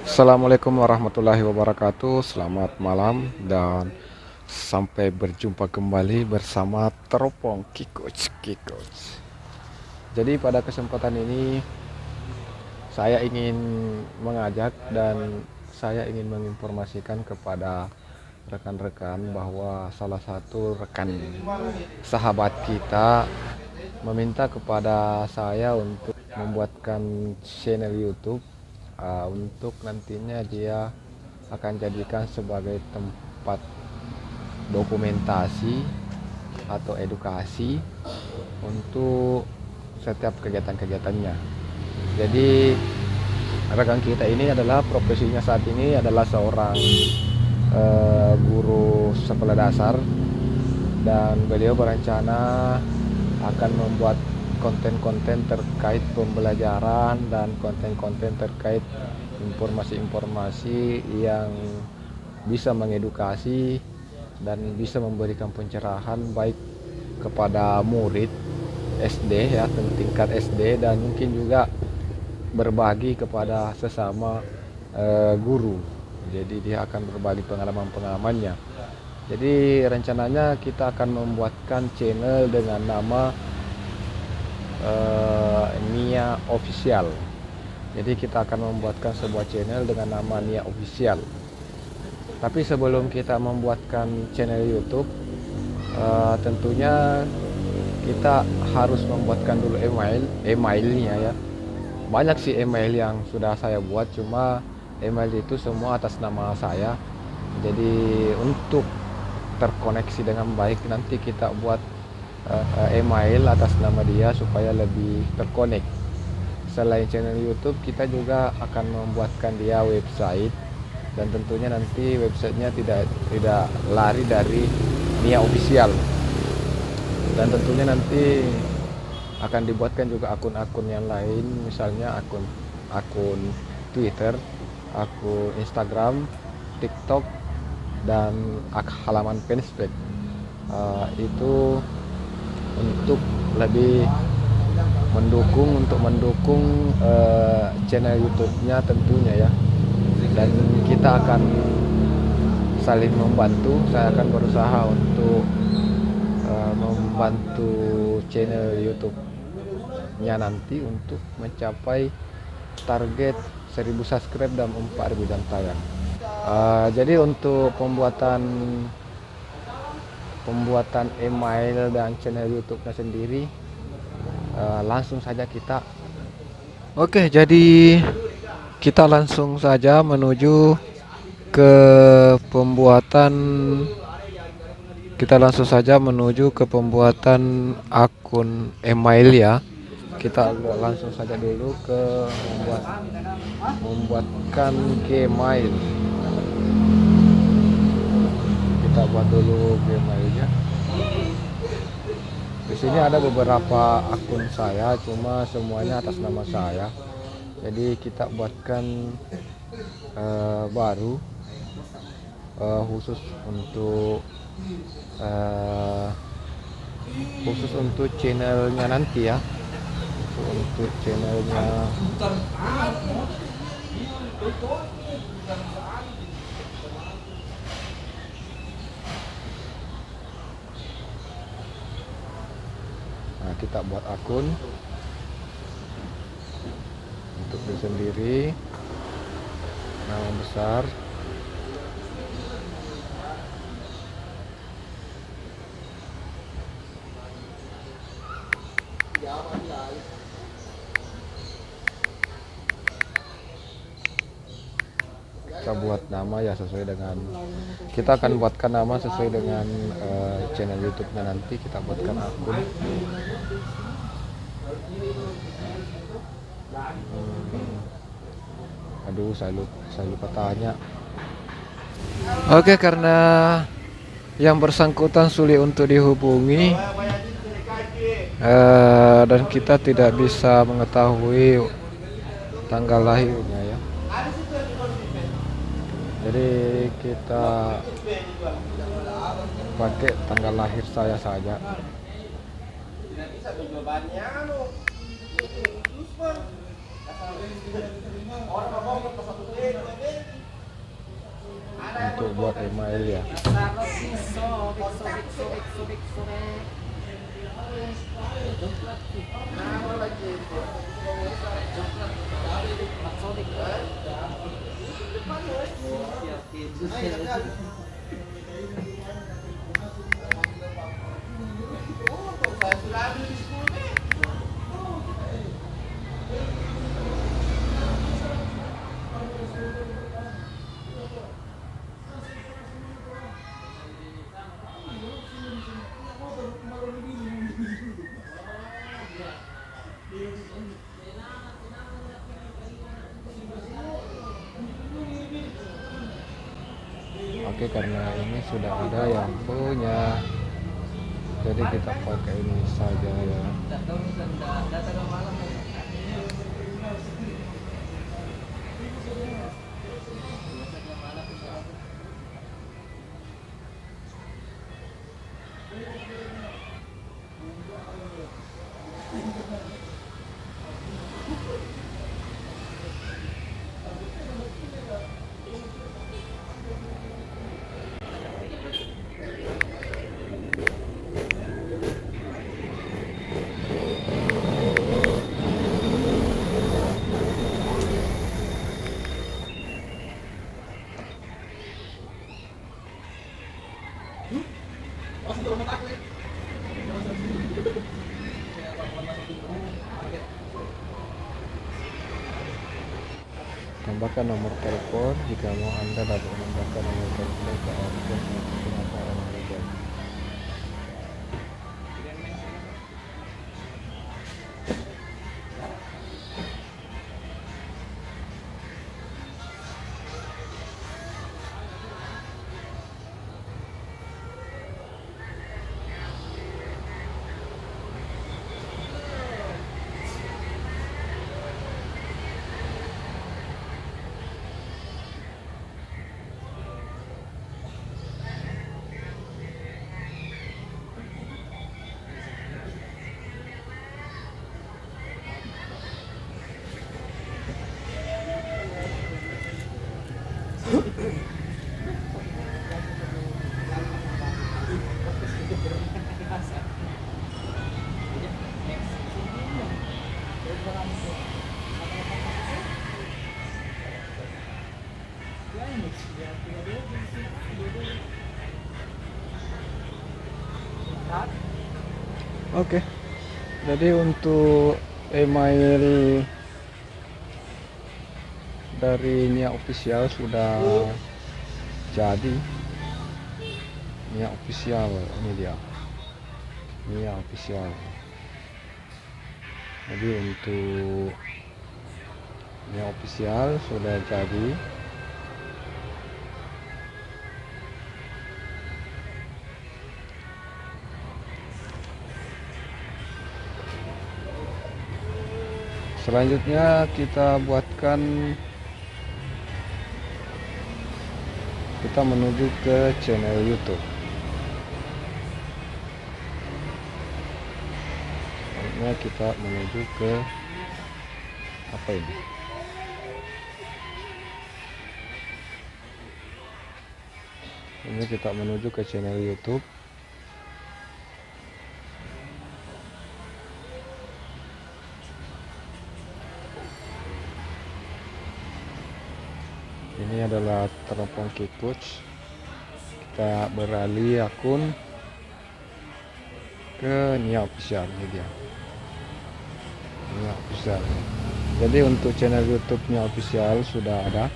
Assalamualaikum warahmatullahi wabarakatuh. Selamat malam dan sampai berjumpa kembali bersama Teropong Kikoch Kikoch. Jadi pada kesempatan ini saya ingin mengajak dan saya ingin menginformasikan kepada rekan-rekan bahwa salah satu rekan sahabat kita meminta kepada saya untuk membuatkan channel YouTube, untuk nantinya dia akan jadikan sebagai tempat dokumentasi atau edukasi untuk setiap kegiatan-kegiatannya. Jadi rekan kita ini adalah profesinya saat ini adalah seorang guru sekolah dasar, dan beliau berencana akan membuat konten-konten terkait pembelajaran dan konten-konten terkait informasi-informasi yang bisa mengedukasi dan bisa memberikan pencerahan baik kepada murid SD ya, tingkat SD, dan mungkin juga berbagi kepada sesama guru. Jadi dia akan berbagi pengalaman-pengalamannya. Jadi rencananya kita akan membuatkan channel dengan nama Nia Official. Jadi kita akan membuatkan sebuah channel dengan nama Nia Official. Tapi sebelum kita membuatkan channel YouTube, tentunya kita harus membuatkan dulu emailnya ya. Banyak sih email yang sudah saya buat, cuma email itu semua atas nama saya. Jadi untuk terkoneksi dengan baik, nanti kita buat email atas nama dia supaya lebih terkonek. Selain channel YouTube, kita juga akan membuatkan dia website, dan tentunya nanti websitenya tidak lari dari Nia Official. Dan tentunya nanti akan dibuatkan juga akun-akun yang lain, misalnya akun Twitter, akun Instagram, TikTok, dan halaman fanspage. Itu untuk lebih mendukung channel YouTube-nya tentunya ya. Dan kita akan saling membantu. Saya akan berusaha untuk membantu channel YouTube-nya nanti untuk mencapai target 1000 subscribe dan 4000 jam tayang. Jadi untuk pembuatan email dan channel YouTube-nya sendiri, langsung saja kita. Oke, jadi kita langsung saja menuju ke pembuatan akun email ya. Kita langsung saja dulu ke membuatkan Gmail. Kita buat dulu Gmailnya. Di sini ada beberapa akun saya, cuma semuanya atas nama saya. Jadi kita buatkan baru, khusus untuk channelnya nanti ya. Untuk channelnya kita buat akun untuk diri sendiri, nama besar, kita buat nama ya sesuai dengan, kita akan buatkan nama sesuai dengan channel YouTube-nya nanti. Kita buatkan akun. Aduh, saya lupa tanya. Oke, karena yang bersangkutan sulit untuk dihubungi, dan kita tidak bisa mengetahui tanggal lahirnya ya. Jadi kita pakai tanggal lahir saya saja. buat email ya. Oke, karena ini sudah ada yang punya, jadi kita pakai ini saja ya. Tambahkan nomor telepon jika mau Anda dapat menambahkan nomor telepon ke akun pemasaran legal. Oke, jadi untuk email dari Nia Official sudah jadi. Nia Official, ini dia Nia Official. Jadi untuk Nia Official sudah jadi. Selanjutnya kita menuju ke channel YouTube. Selanjutnya kita menuju ke apa ini? Ini kita menuju ke channel YouTube. Ini adalah teropong Kikuts. Kita beralih akun ke Nia Official, ini dia Nia Official. Jadi untuk channel YouTube Nia Official sudah ada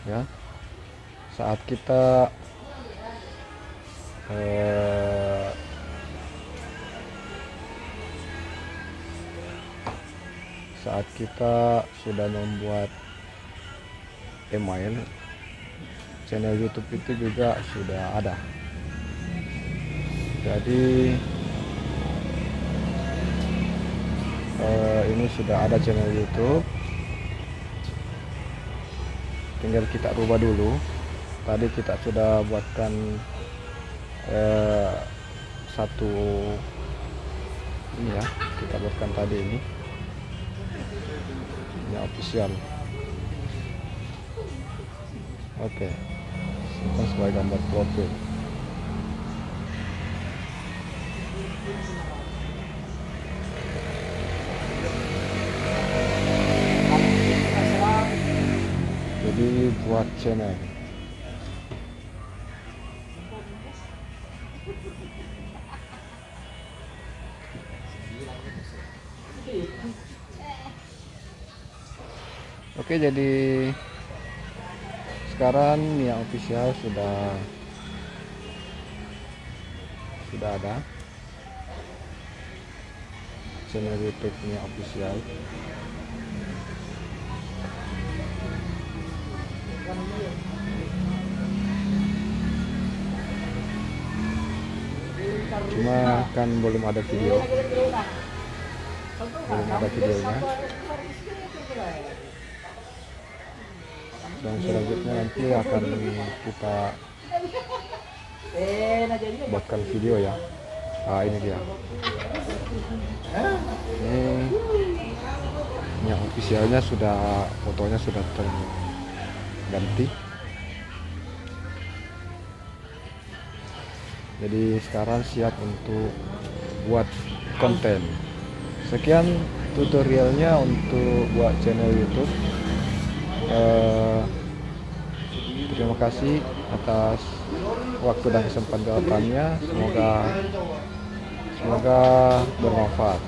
ya. Saat kita sudah membuat email, channel YouTube itu juga sudah ada. Jadi ini sudah ada channel YouTube, tinggal kita rubah dulu. Tadi kita sudah buatkan satu ini ya, kita buatkan tadi ini official. Oke, bukan sebagai gambar profil. Jadi buat channel. Oke, jadi sekarang Mia Official sudah ada channel YouTube Mia Official. Cuma kan belum ada videonya. Dan selanjutnya nanti akan kita buatkan video ya. Ini dia. Ini yang officialnya sudah, fotonya sudah terganti. Jadi sekarang siap untuk buat konten. Sekian tutorialnya untuk buat channel YouTube. Terima kasih atas waktu dan kesempatannya. Semoga bermanfaat.